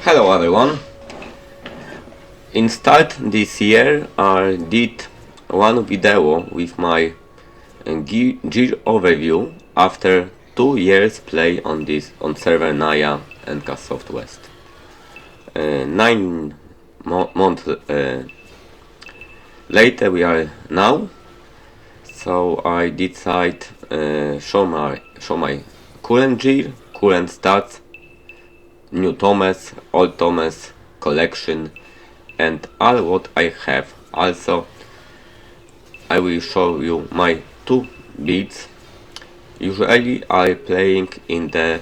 Hello everyone. In start this year I did one video with my gear overview after 2 years play on server Naia and Cast West. 9 months later we are now, so I decide show my current gear, current stats, new tomes, old tomes, collection, and all what I have. Also, I will show you my 2 builds. Usually I playing in the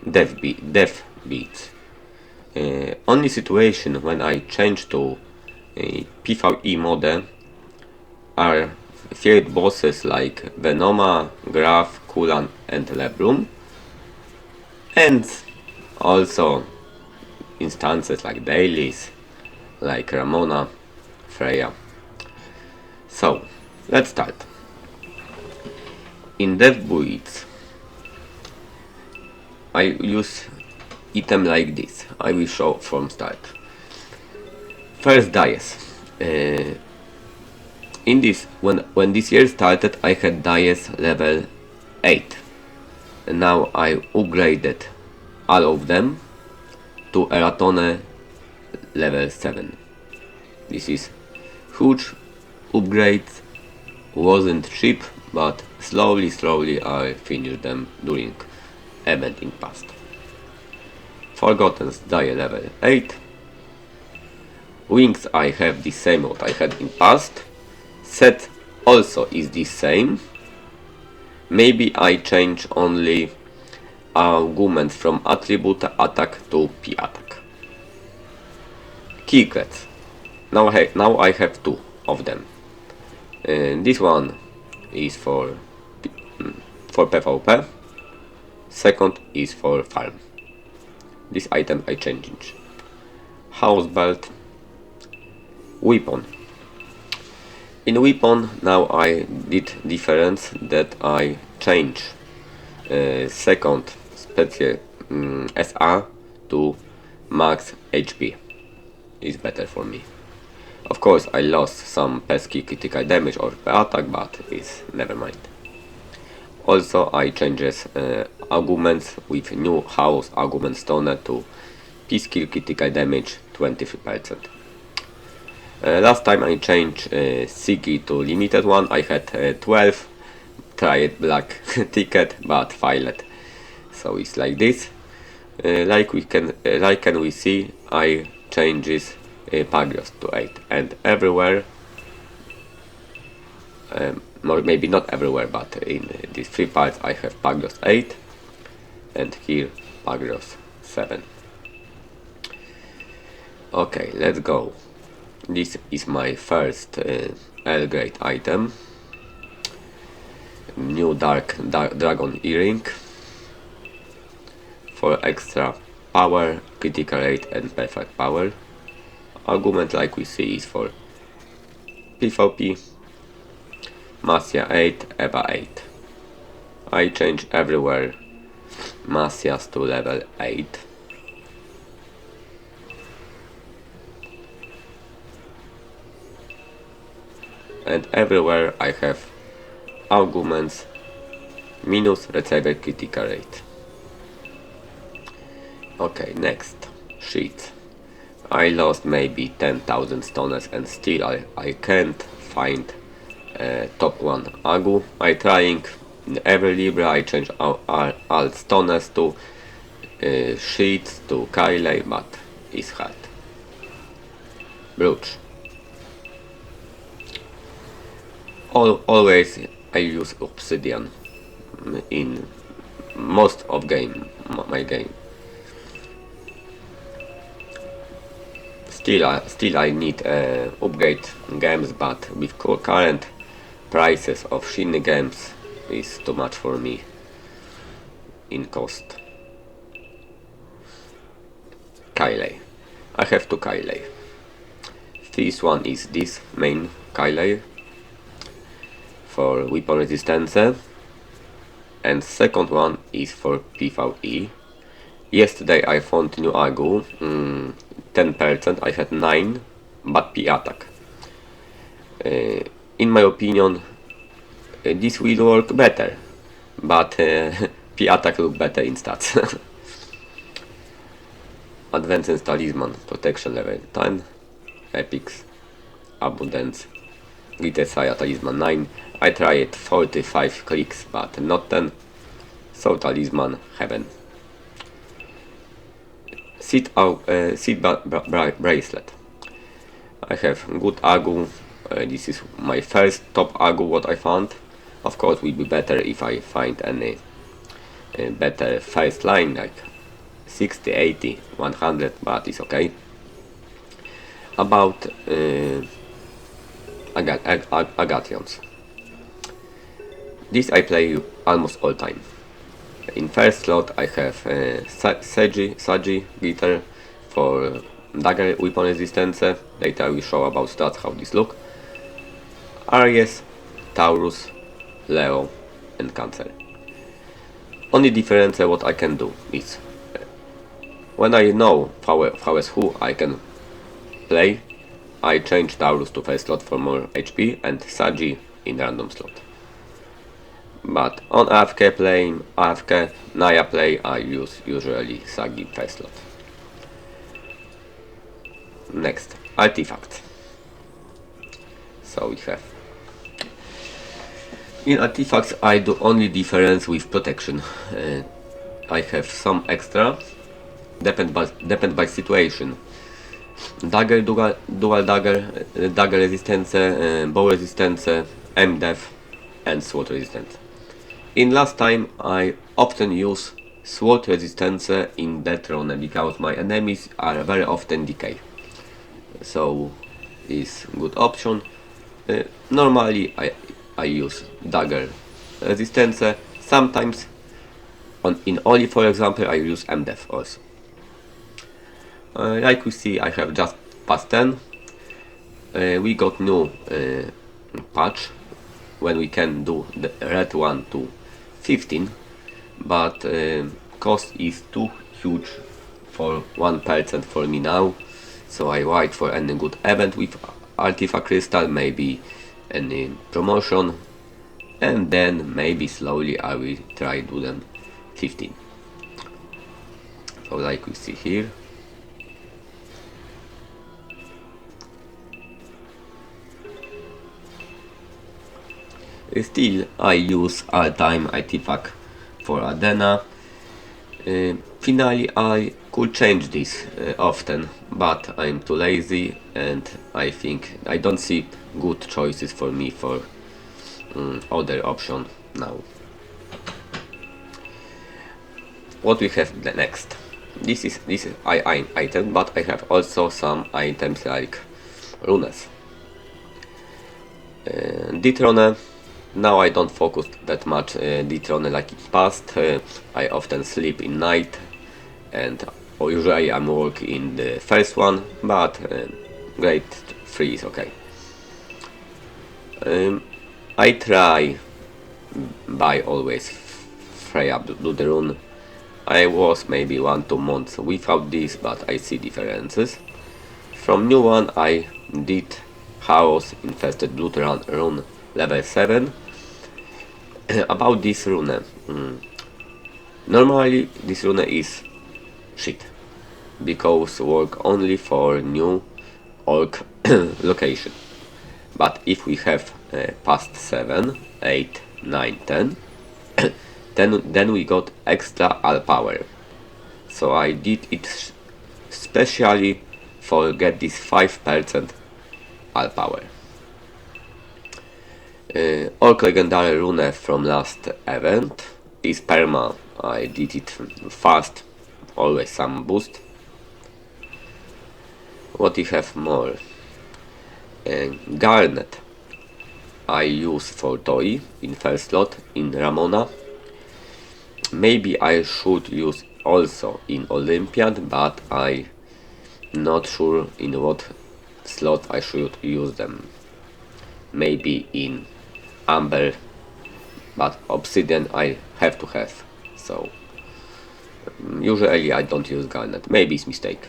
dev builds. Only situation when I change to PVE mode are feared bosses like Venoma, Graf, Kulan and Lebrum, and also instances like Dailes, like Ramona, Freya. So let's start. In dev builds I use item like this. I will show from start. First Dailes. In this, when this year started, I had Dailes level 8, and now I upgraded all of them to Eratone level 7. This is huge upgrade, wasn't cheap, but slowly I finished them during event in past. Forgotten's Dailes level 8. Wings I have the same what I had in past. Set also is the same. Maybe I change only arguments from attribute attack to P attack. Keycrets. Now I have 2 of them. This one is for PvP. Second is for farm. This item I changed. House belt. Weapon. In weapon now I did difference that I change second special SA to max HP. Is better for me. Of course I lost some pesky critical damage or per attack, but it's never mind. Also I changes arguments with new house argument stone to P-skill critical damage 23%. Last time I changed Sigi to limited one. I had 12 tried black ticket but failed. So it's like this. Like can we see, I changes Pagros to 8, and everywhere, or maybe not everywhere, but in these 3 parts I have Pagros 8 and here Pagros 7. Okay, let's go. This is my first L grade item. New dark dragon earring for extra power, critical rate and perfect power. Argument like we see is for PvP, Massia 8, Eva 8. I change everywhere Massias to level 8. And everywhere I have arguments minus receiver critical rate. Okay, next sheet. I lost maybe 10,000 stones and still I can't find top 1 Agu. I trying in every Libra. I change all stones to sheets to Kyle, but it's hard. Brooch. Always I use obsidian in most of my game. Still I need upgrade games, but with current prices of shiny games is too much for me in cost. Kyle. I have 2 Kyle. This one is this main Kyle for weapon resistance, and second one is for PvE. Yesterday I found new Agu, 10%, I had 9, but P attack. In my opinion, this will work better, but P attack look better in stats. Advanced Talisman, Protection level 10, Epics, Abundance, Glitter Saya Talisman 9. I tried 45 clicks but not 10, so Talisman Heaven. Seed Bracelet. I have good Agu, this is my first top Agu what I found. Of course will be better if I find any better first line like 60, 80, 100, but it's okay. About Agations. This I play almost all time. In first slot I have Sagi Glitter for dagger weapon resistance. Later I will show about stats how this look. Aries, Taurus, Leo and Cancer. Only difference what I can do is when I know who I can play, I change Taurus to first slot for more HP and Sagi in random slot. But on AFK playing, Naia play, I use usually Sagi first slot. Next, artifacts. So we have in artifacts I do only difference with protection. I have some extra, depend by situation. Dagger, dual dagger, dagger resistance, bow resistance, M-def and sword resistance. In last time I often use sword resistance in Deathrone because my enemies are very often decay. So is good option. Normally I use dagger resistance. Sometimes in Oli for example I use M-def also. Like we see I have just past 10. We got new patch when we can do the red one to 15, but cost is too huge for 1% for me now, so I wait for any good event with artifact crystal, maybe any promotion, and then maybe slowly I will try do them 15. So like we see here, still I use all-time artifact for Adena. Finally I could change this often, but I'm too lazy and I think I don't see good choices for me for other option now. What we have the next? This is item, but I have also some items like runes. Deathrone. Now I don't focus that much Deathrone like in past. I often sleep in night and usually I'm working in the first one, but grade 3 is okay. I try buy always Freya Blood Rune. I was maybe 1-2 months without this, but I see differences. From new one I did Chaos Infested Blood Rune level 7. About this rune, normally this rune is shit because work only for new orc location, but if we have past 7, 8, 9, 10 then we got extra all power, so I did it specially for get this 5% all power. Orc legendary rune from last event is perma. I did it fast, always some boost. What we have more? Garnet I use for toy in first slot in Ramona. Maybe I should use also in Olympiad, but I not sure in what slot I should use them. Maybe in Amber, but Obsidian I have to have, so Usually I don't use garnet, maybe it's mistake.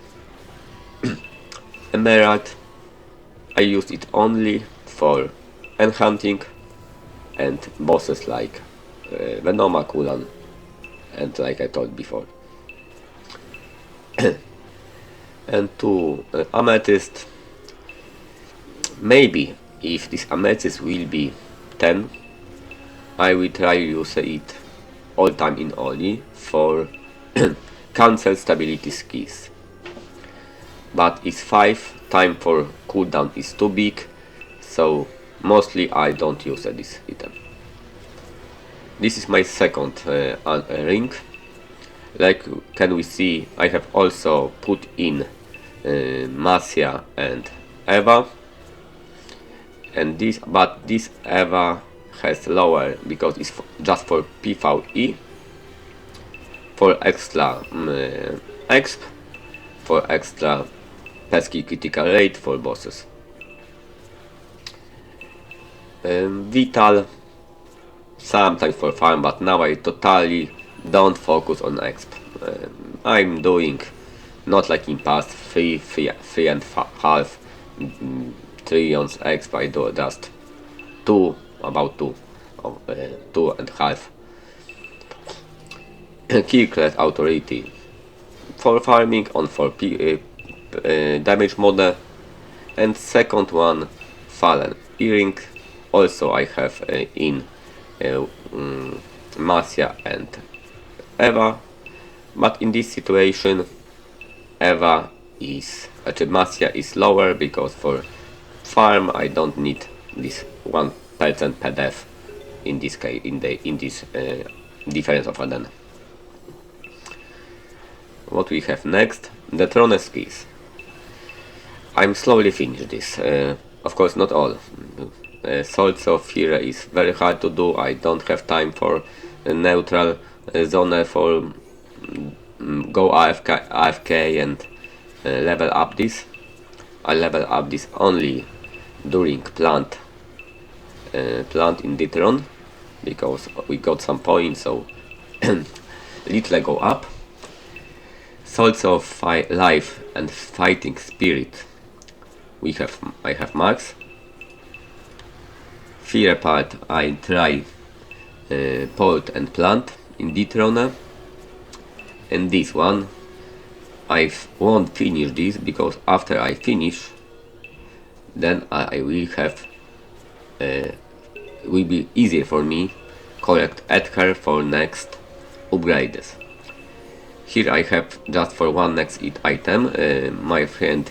Emerald, I use it only for enchanting and bosses like Homunuculus and like I told before. And to amethyst, maybe if this amethyst will be 10, I will try use it all time in Oli for cancel stability skills. But it's 5, time for cooldown is too big, so mostly I don't use this item. This is my second ring. Like can we see, I have also put in Naia and Eva, and this Eva has lower because it's just for PVE, for extra exp, for extra pesky critical rate for bosses. Vital, sometimes for farm, but now I totally don't focus on exp. I'm doing not like in past 3.5 trillions exp. I do just about 2.5. Killclass authority for farming on for damage model, and second one fallen earring. Also I have in Naia and Eva, but in this situation Eva is Naia is lower because for farm I don't need this 1% per death in this case, in this difference of Aden. What we have next, Deathrone Skills. I'm slowly finish this, of course not all. Swords of Fear is very hard to do. I don't have time for neutral zone for go AFK and level up this. I level up this only during plant in Deathrone because we got some points, so little go up. Swords of Life and Fighting Spirit. I have max. Fear part I try port and plant in Deathrone, and this one I won't finish this because after I finish, then I will have will be easier for me collect Edgar for next upgrades. Here I have just for one next item. My friend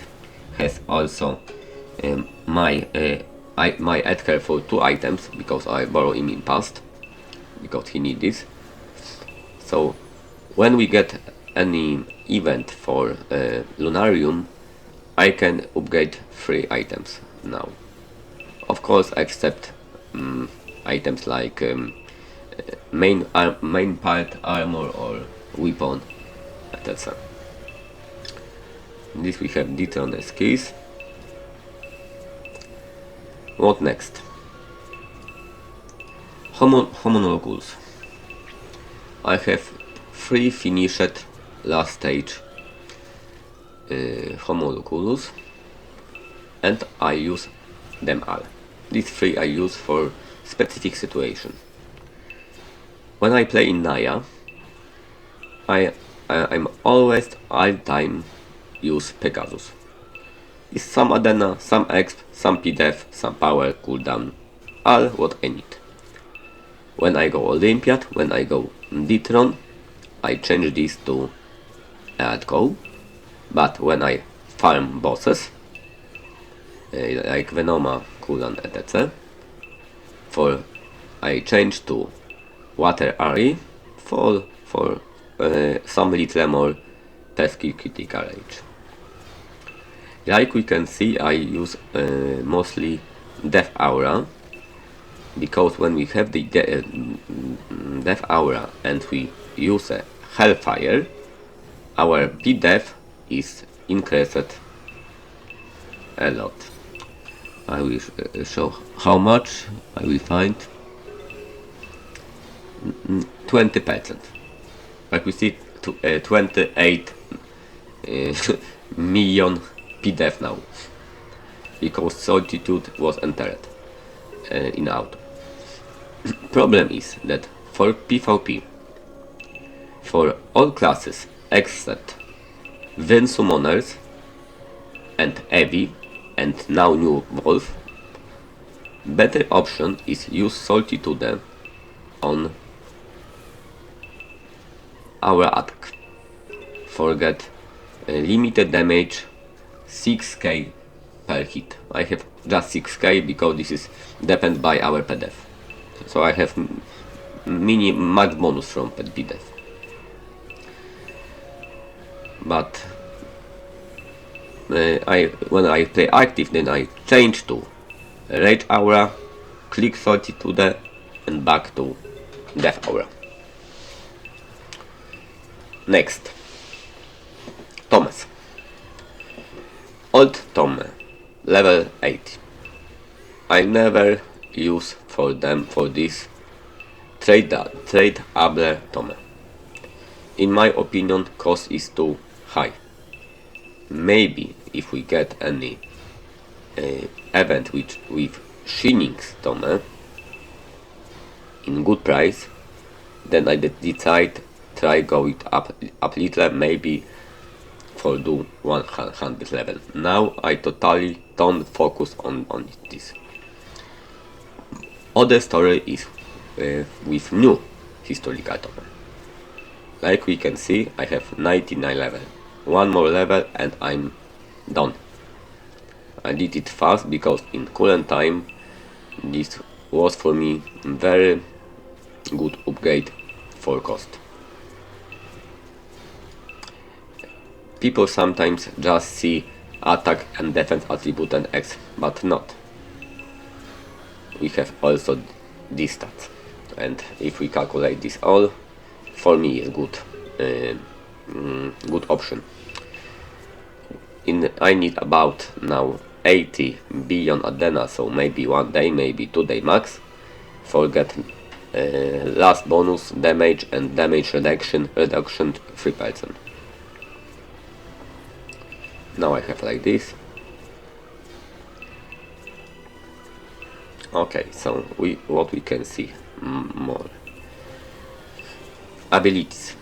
has also my Edgar for 2 items because I borrow him in past because he need this. So when we get any event for Lunarium, I can upgrade 3 items now. Of course, except items like main part armor or weapon, etc. This we have Deathrone Skills. What next? Homunuculuses. I have 3 finished last stage Homunuculuses, and I use them all. These 3 I use for specific situation. When I play in Naia, I'm always all time use Pegasus. It's some Adena, some exp, some pdef, some power, cooldown, all what I need. When I go Olympiad, when I go Deathrone, I change this to Czajadk, but when I farm bosses, like Venoma, cooldown, etc., I change to Water RE for some little more pesky critical rate. Like we can see, I use mostly Death Aura, because when we have the Death Aura and we use a Hellfire, our pdef is increased a lot. I will show how much. I will find 20%. Like we see, 28 million PDF now, because Solitude was entered in auto. Problem is that for PvP, for all classes except Wind Summoners and Heavy and now new Wolf, better option is use Solitude on our attack. Forget limited damage 6k per hit. I have just 6k because this is depend by our PDF. So I have max bonus from PDF. But when I play active, then I change to Rage Aura, click Solitude and back to Death Aura. Next, Tomes. Old Tome, level 80. I never use for this tradeable Tome. In my opinion, cost is too high. Maybe if we get any event with Shining's Tome in good price, then I decide try go it up little, maybe for do 100 level. Now I totally don't focus on this. Other story is with new historical Tome. Like we can see, I have 99 level. One more level and I'm done. I did it fast because in current time this was for me very good upgrade for cost. People sometimes just see attack and defense attribute and X, but not. We have also these stats, and if we calculate this all, for me is good, good option. I need about now 80 billion Adena, so maybe 1 day, maybe 2 day max, for get last bonus damage and damage reduction 3%. Now I have like this. Okay, so what we can see more. Abilities.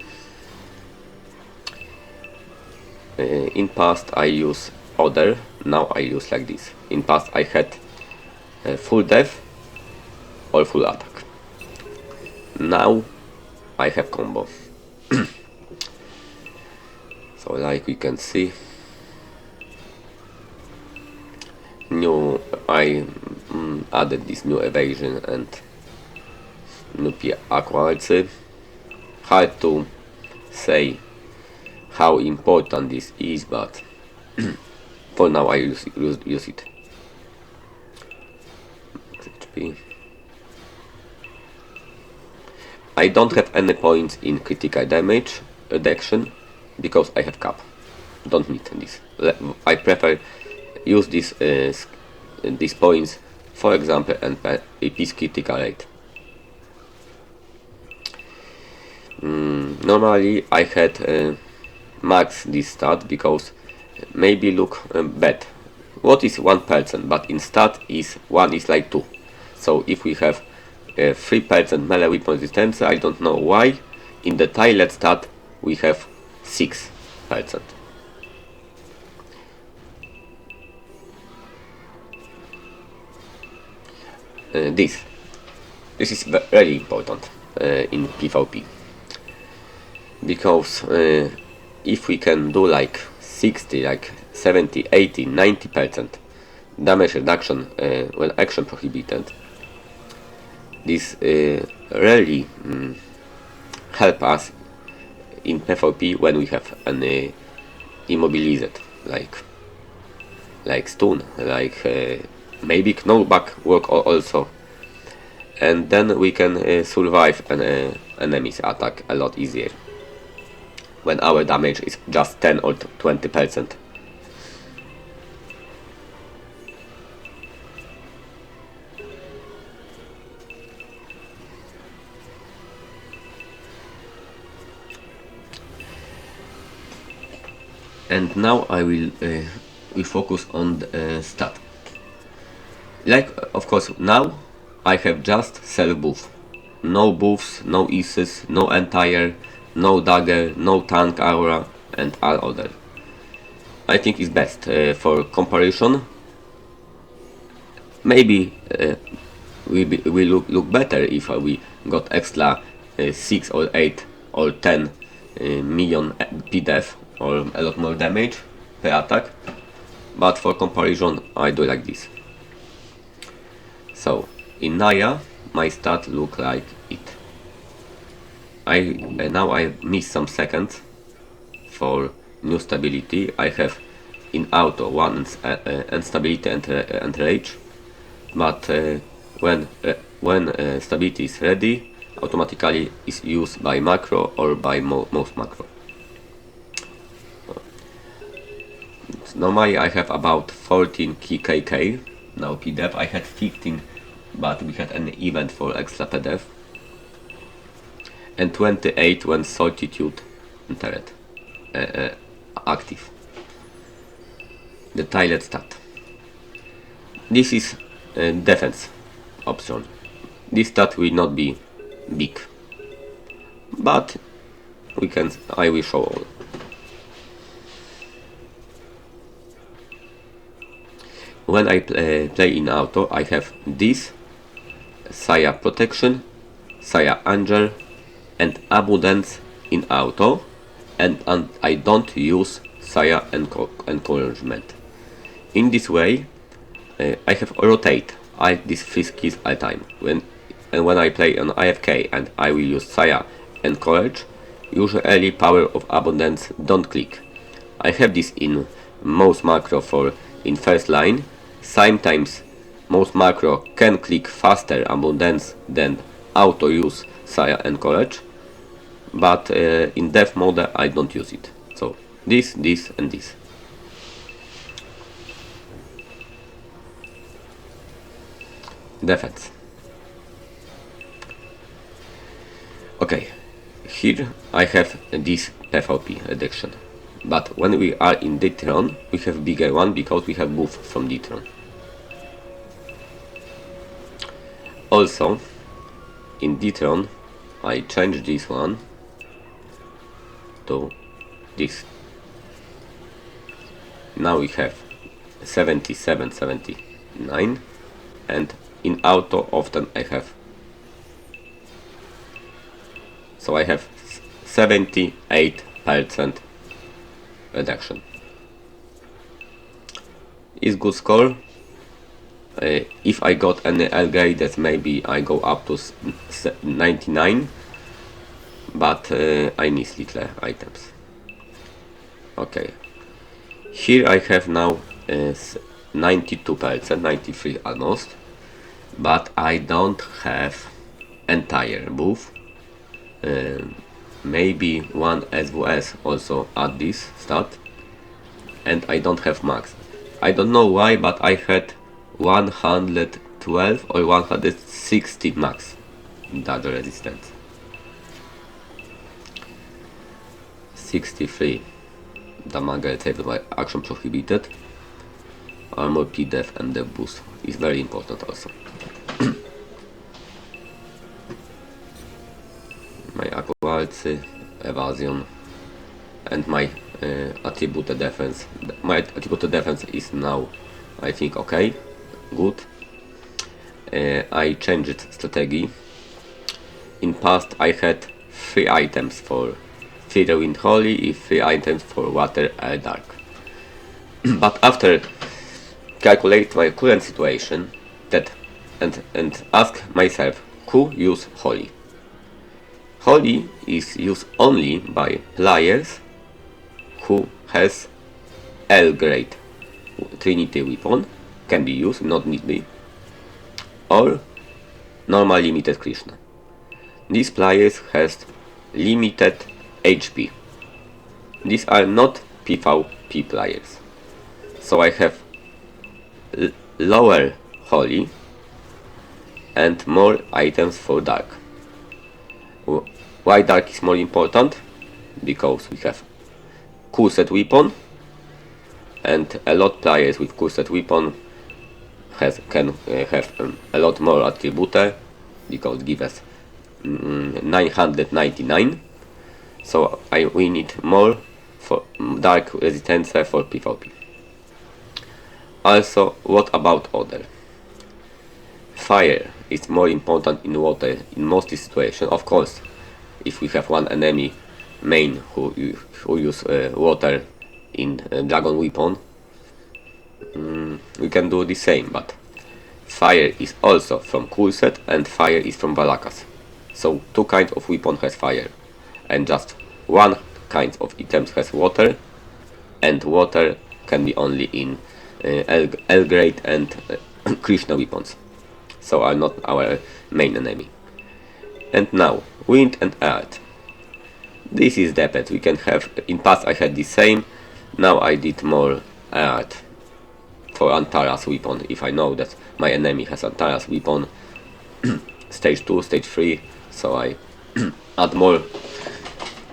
In past I use other, now I use like this. In past I had full death or full attack. Now I have combo. So like we can see, I added this new evasion and new Accuarcy. Hard to say how important this is, but for now I use it. HP. I don't have any points in critical damage reduction because I have cap. Don't need this. I prefer use these points, for example, and AP's critical rate. Normally I had max this stat because maybe look bad. What is 1%, but in stat is 1 is like 2. So if we have 3% melee weapon resistance, I don't know why in the Dailes stat we have 6%. This is very important in PvP, because if we can do like 60, like 70, 80, 90% damage reduction when action prohibited, this really help us in PvP when we have an immobilized, like stun, like maybe knockback work also, and then we can survive an enemy's attack a lot easier when our damage is just 10 or 20%. And now I will focus on the stat. Like, of course, now I have just self buff. No buffs, no Isis, no entire, no dagger, no tank aura, and all other. I think it's best for comparison. Maybe we look better if we got extra 6 or 8 or 10 million PDEF or a lot more damage per attack, but for comparison I do like this. So in Naia my stat look like it. Now I miss some seconds for new stability. I have in auto 1 and stability and rage, but when stability is ready, automatically is used by macro or by most macro. Normally I have about 14 KK now PDEF. I had 15, but we had an event for extra PDEF, and 28 when Solitude entered active. Detailed stat. This is defense option. This stat will not be big, but I will show all. When I play in auto, I have this Saya protection, Saya angel, and abundance in auto, and I don't use Saya encouragement. In this way, I have rotate these 3 skills at a time. When I play on AFK and I will use Saya encourage, usually power of abundance don't click. I have this in most macro for in first line. Sometimes most macro can click faster abundance than auto use Saya encourage, but in dev mode I don't use it. So this, and this. Defense. Okay, here I have this PvP reduction, but when we are in Deathrone we have bigger one because we have buff from Deathrone. Also in Deathrone I changed this one to this. Now we have 77, 79, and in auto often I have, so I have 78% reduction. Is good score. If I got any LG, that maybe I go up to 99, but I miss little items. Okay, here I have now 92%, 93 almost, but I don't have entire buff. Maybe one SVS also add this stat, and I don't have max. I don't know why, but I had 112 or 160 max dodge resistance. 63 damage saved by action prohibited. Armor PDEF and the boost is very important also. My Accuarcy, evasion, and my attributed defense. My attributed defense is now, I think, okay, good. I changed strategy. In past I had 3 items for Fire Wind Holy, 3 items for Water Dark. But after calculate my current situation and ask myself who use Holy. Holy is used only by players who has L grade Trinity weapon, can be used, not neatly, or normal limited Krishna. These players has limited HP. These are not PvP players. So I have lower Holy and more items for Dark. Why Dark is more important? Because we have cool set weapon, and a lot players with cursed weapon can have a lot more attribute, because it gives us 999. So we need more for dark resistance for PvP. Also, what about other? Fire is more important in water in most situations. Of course, if we have one enemy main who use water in dragon weapon, we can do the same, but fire is also from cursed and fire is from Valakas. So two kinds of weapon has fire, and just one kind of items has water, and water can be only in L grade and Krishna weapons, so are not our main enemy. And now wind and earth. This is depends. We can have, in past I had the same, now I did more earth for Antares weapon. If I know that my enemy has Antares weapon stage 2, stage 3, so I add more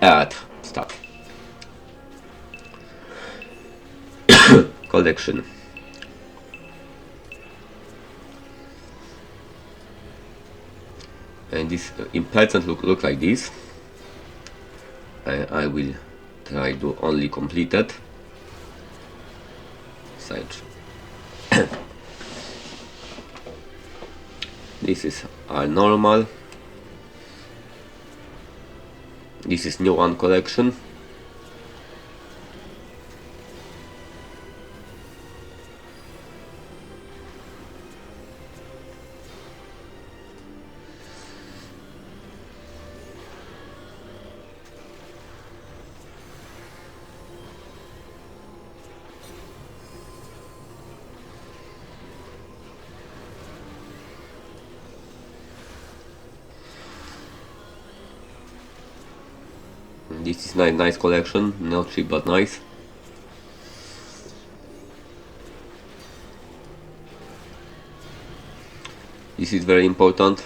earth stuff. Collection. And this in present look like this. I will try to only completed. Search. This is our normal. This is new one collection. This is nice collection, not cheap but nice. This is very important.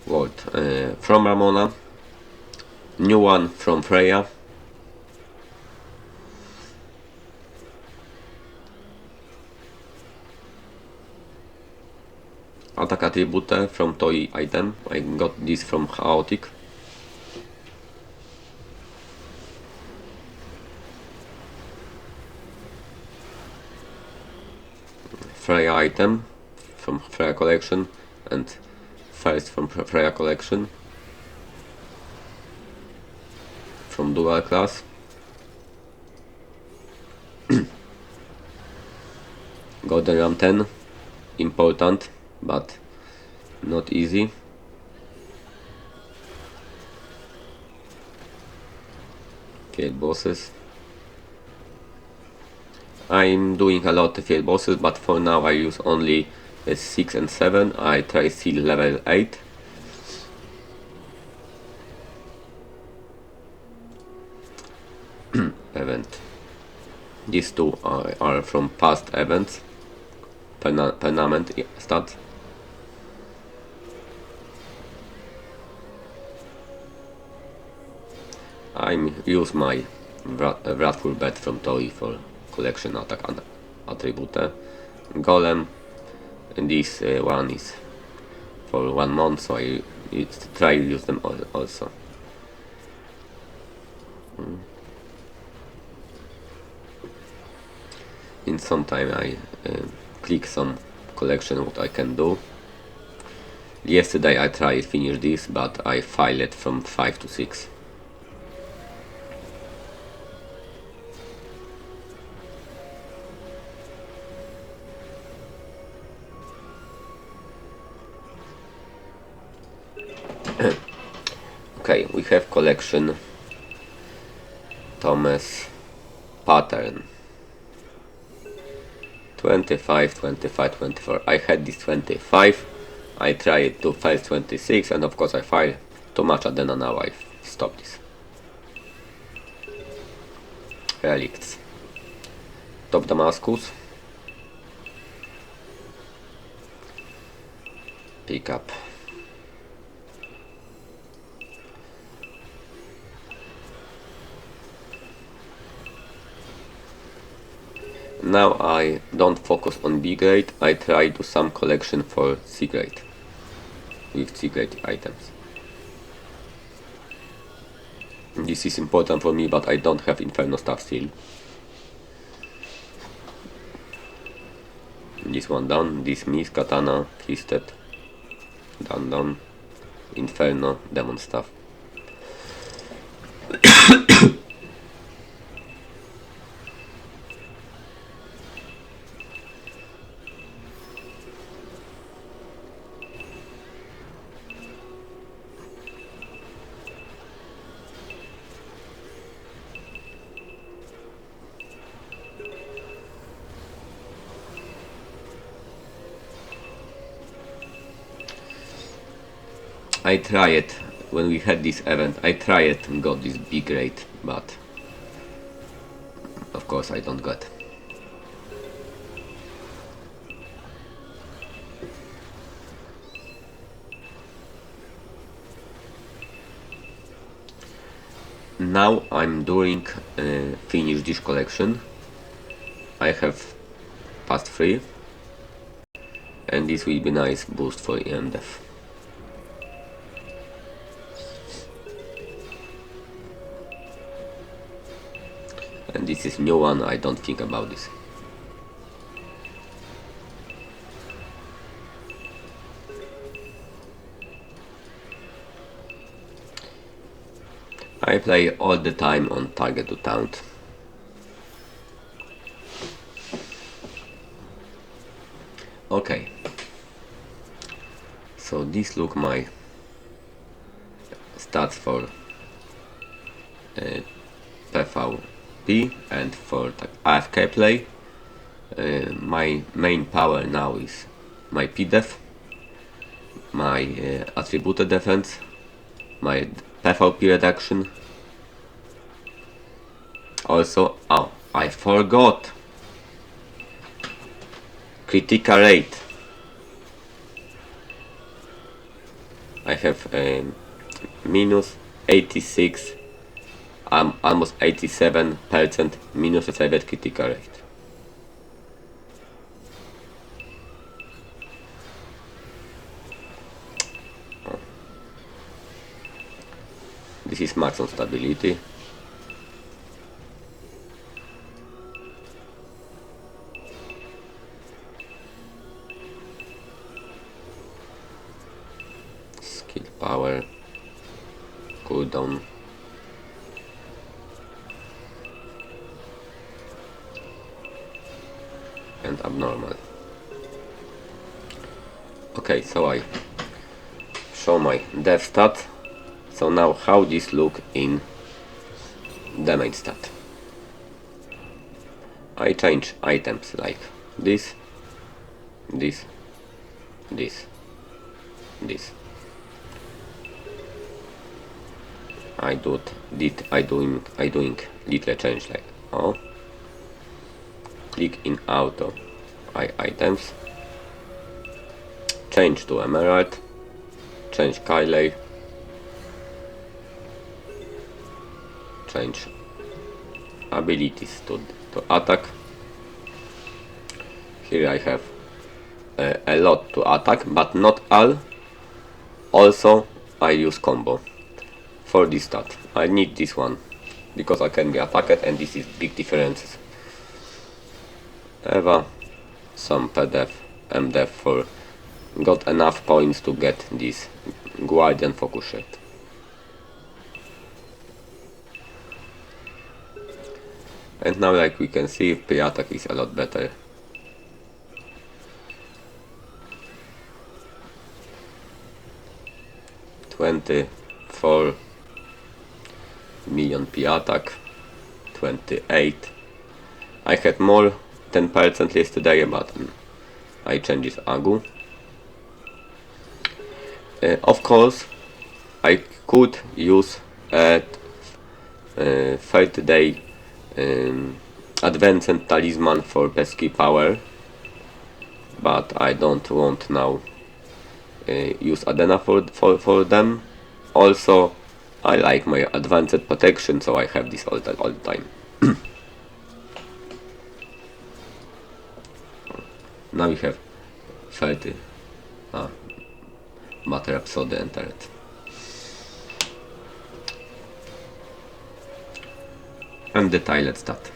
What? From Ramona. New one from Freya. Attack attribute from toy item. I got this from Chaotic. Freya item from Freya collection, and first from Freya collection from dual class. Golden Ram 10, important but not easy. Field bosses. I'm doing a lot of field bosses, but for now I use only 6 and 7. I try seal level 8. Event. These two are from past events. Permanent stats. I use my Wrathful Bet from Toy for collection attack attribute. Golem, and this one is for 1 month, so I try to use them also. In some time I click some collection what I can do. Yesterday I tried to finish this, but I filed it from 5 to 6. Okay, we have collection Thomas pattern 25, 25, 24. I had this 25. I tried to file 26, and of course I filed too much, and then now I stopped this. Relicts. Top Damascus. Pick up Now I don't focus on B grade, I try to some collection for C grade with C grade items. This is important for me, but I don't have Inferno stuff still. This one down, this Miss, Katana, Twisted, down, Inferno, Demon stuff. I tried, when we had this event, I tried and got this B grade, but of course I don't got. Now I'm doing finish this collection. I have past 3 and this will be nice boost for EMDF. And this is new one, I don't think about this. I play all the time on target to taunt. Okay. So this look my stats for PvP and for AFK play. My main power now is my PDEF, my attributed defense, my PvP reduction. Also, oh, I forgot critical rate. I have minus 86, almost 87% minus received critical rate. Oh. This is max on stability. Skill power, cooldown. And abnormal. Okay, so I show my dev stat. So now how this look in damage stat. I change items like this. I doing little change like click in auto items, change to emerald, change Kylay, change abilities to attack. Here I have a lot to attack, but not all. Also I use combo for this stat. I need this one because I can be attacked, and this is big differences. Eva, some PDF, MDF for got enough points to get this Guardian focus shot. And now, like we can see, pre-attack is a lot better. $24 million pre-attack, 28. I had more 10% yesterday, but I changed this Agu. Of course, I could use a 30-day advanced talisman for pesky power, but I don't want now use Adena for them. Also, I like my advanced protection, so I have this all the time. Now we have 30 matter episode entered. And detailed stat.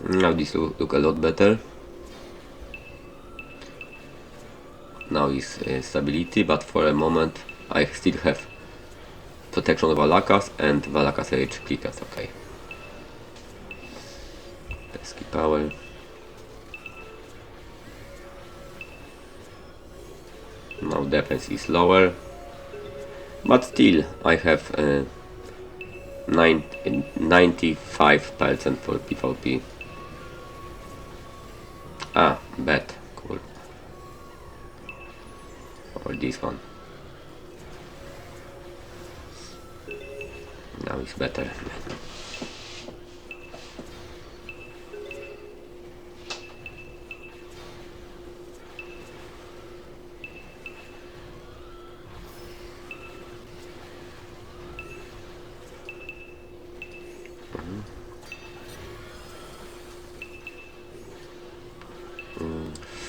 Now this look a lot better. Now is stability, but for a moment I still have protection of Valakas and Valakas Rage clickers. Okay. Pesky power. Now defense is lower, but still I have 95% for PvP. Bet. Cool. Or this one. Now it's better.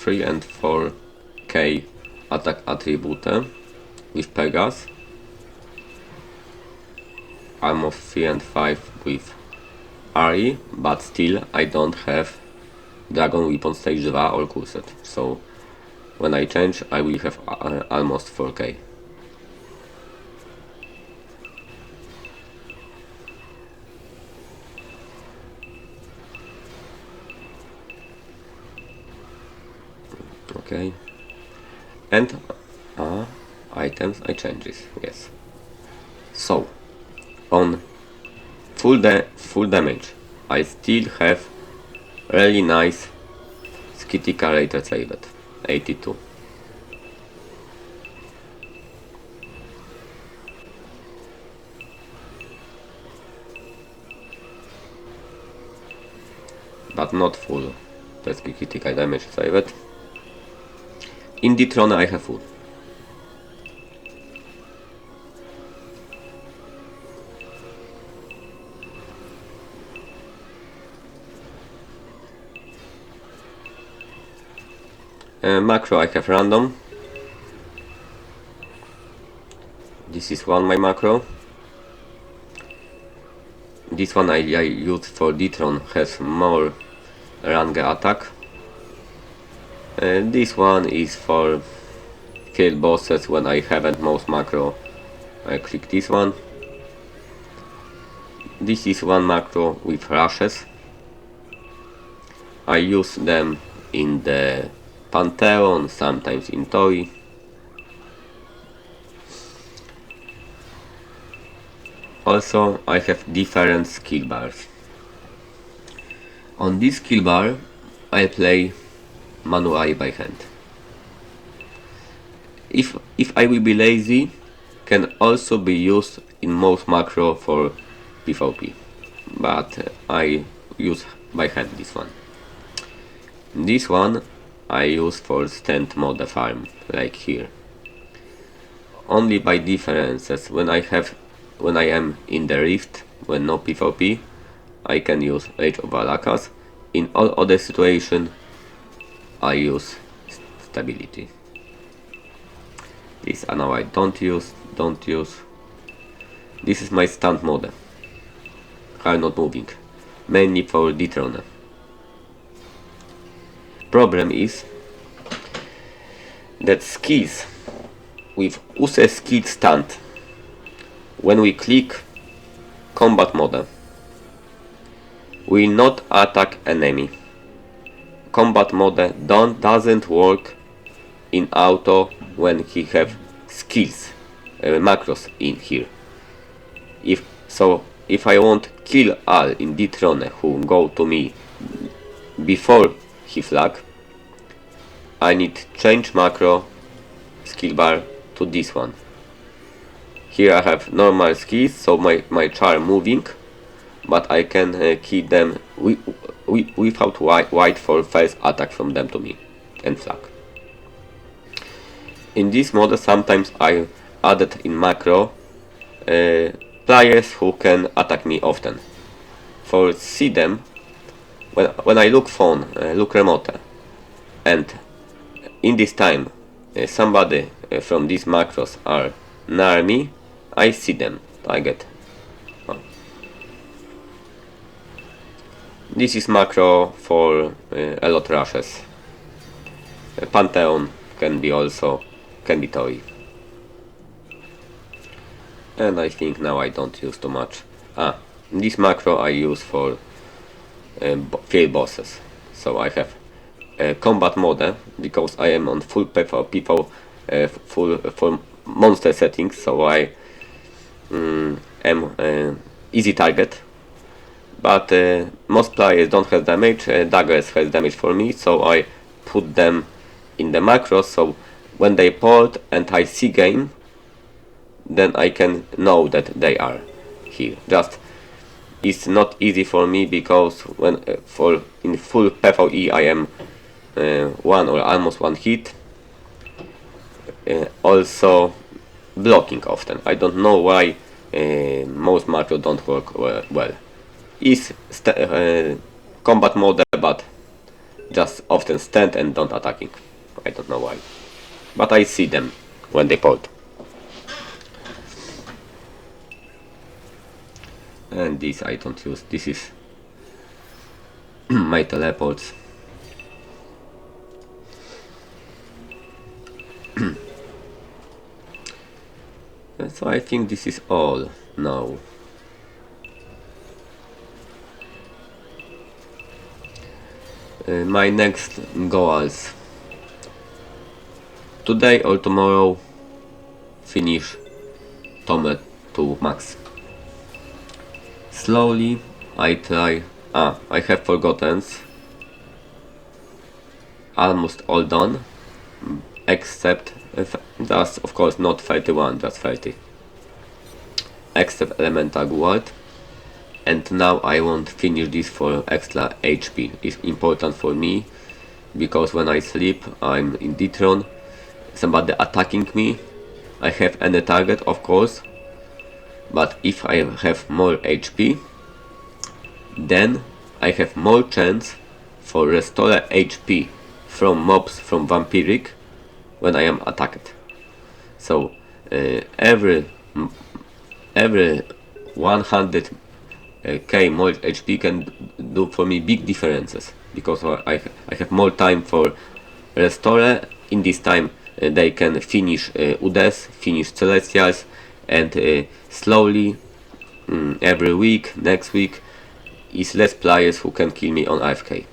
Three and 4k attack attribute with Pegas. Almost 3 and 5 with Ari, but still I don't have Dragon Weapon stage 2 or cursed. So when I change I will have almost 4k. Okay, and items I changes, yes. So on full damage I still have really nice critical rate saved, 82. But not full, that's critical damage saved. In Deathrone I have full. Macro I have random. This is my macro. This one I use for Deathrone, has more range attack. This one is for kill bosses when I haven't most macro. I click this one. This is one macro with rushes. I use them in the Pantheon, sometimes in Toy. Also I have different skill bars. On this skill bar I play manually by hand. If I will be lazy, can also be used in most macro for PvP, but I use by hand this one. This one I use for stand mode farm, like here. Only by differences, when I am in the rift, when no PvP, I can use Rage of Valakas. In all other situations I use stability. This now I don't use. This is my stand mode. I'm not moving. Mainly for Deathrone. Problem is that skills with use skill stand, when we click combat mode, will not attack enemy. Combat mode doesn't work in auto when he have skills macros in here. If I want kill all in Deathrone who go to me before he flag, I need change macro skill bar to this one. Here I have normal skills, so my char moving, but I can kill them without wait for first attack from them to me and flag. In this mode sometimes I added in macro players who can attack me often. For see them, when I look phone, look remote, and in this time somebody from these macros are near me, I see them, target. This is macro for a lot rushes. Pantheon can be toy. And I think now I don't use too much. This macro I use for field bosses. So I have combat mode because I am on full PvP, full monster settings. So I am easy target. But most players don't have damage. Daggers has damage for me, so I put them in the macros. So when they port and I see game, then I can know that they are here. Just it's not easy for me because when in full PvE I am one or almost one hit. Also blocking often. I don't know why most macros don't work well. Is combat mode, but just often stand and don't attacking. I don't know why, but I see them when they port. And this I don't use. This is my teleports. So I think this is all now. My next goals today or tomorrow, finish TOme to max. Slowly I try. I have forgotten. Almost all done, except that's of course not 31, that's 30. Except elemental guard. And now I want to finish this for extra HP. It's important for me because when I sleep I'm in Deathrone, somebody attacking me, I have any target of course, but if I have more HP, then I have more chance for restore HP from mobs from vampiric when I am attacked. So every 100k more HP can do for me big differences because I have more time for restore. In this time they can finish UDES, finish Celestials, and slowly every week, next week is less players who can kill me on AFK.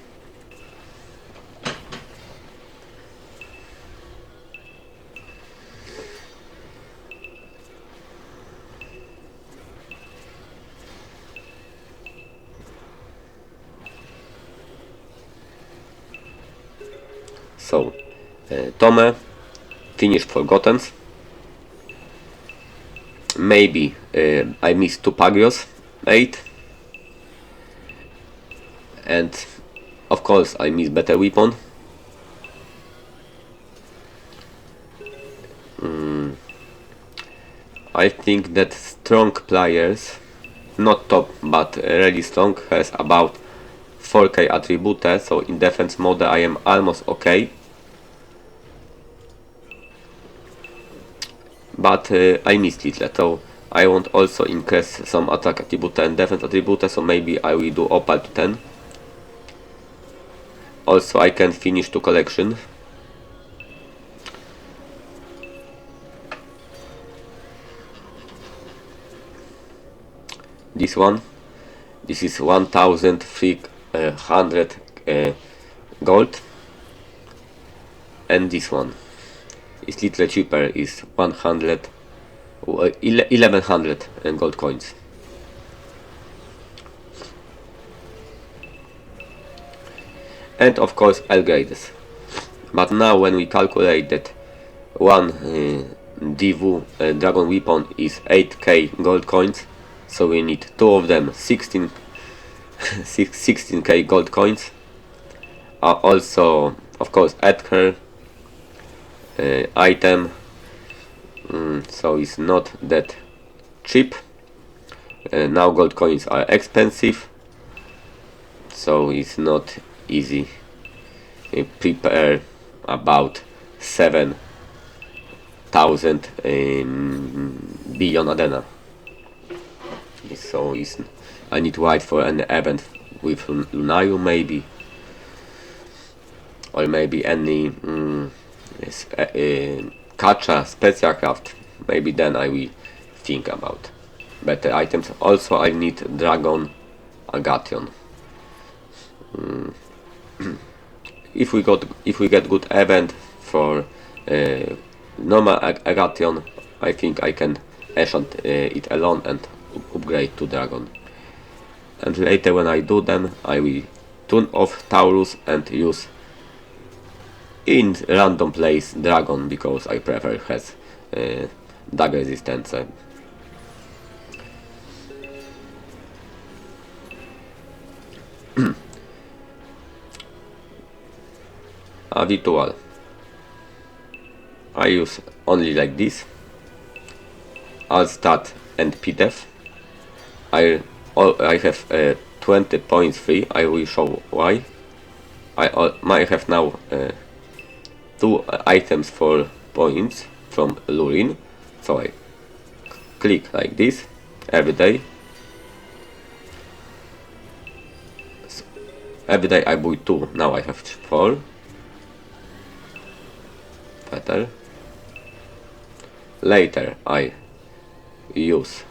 So, TOme, finish Forgotten. Maybe I missed 2 Pagios, 8. And of course I miss better weapon. I think that strong players, not top but really strong, has about 4k attribute, so in defense mode I am almost okay. But I missed little, so I want also increase some attack attribute and defense attribute, so maybe I will do opal to 10. Also I can finish 2 collection. This one, this is 1300 gold, and this one is little cheaper, is 1100 gold coins. And of course upgrades. But now when we calculate that one Divu dragon weapon is 8k gold coins, so we need 2 of them, 16k gold coins. Also of course add her item, so it's not that cheap. Now gold coins are expensive, so it's not easy. Prepare about 7,000 billion Adena. So I need to wait for an event with Lunayu maybe, or maybe any Kacha special craft. Maybe then I will think about better items. Also I need Dragon Agation. If we get good event for normal Agation, I think I can enchant it alone and upgrade to Dragon. And later when I do then I will tune off Taurus and use in random place Dragon, because I prefer has dagger resistance. A virtual I use only like this. All stat and pdef. I have 20 points free. I will show why. I have now 2 items for points from Lurin, so I click like this every day. So every day I buy 2. Now I have 4. Better. Later I use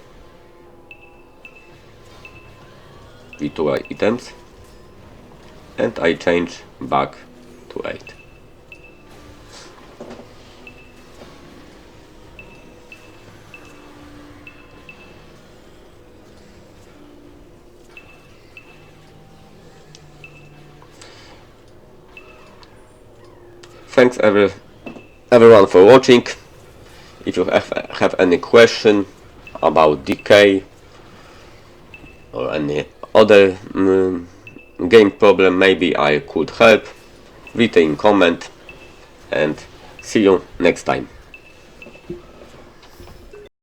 virtual items and I change back to 8. Thanks everyone for watching. If you have any question about decay or any other game problem, maybe I could help, write in comment, and see you next time.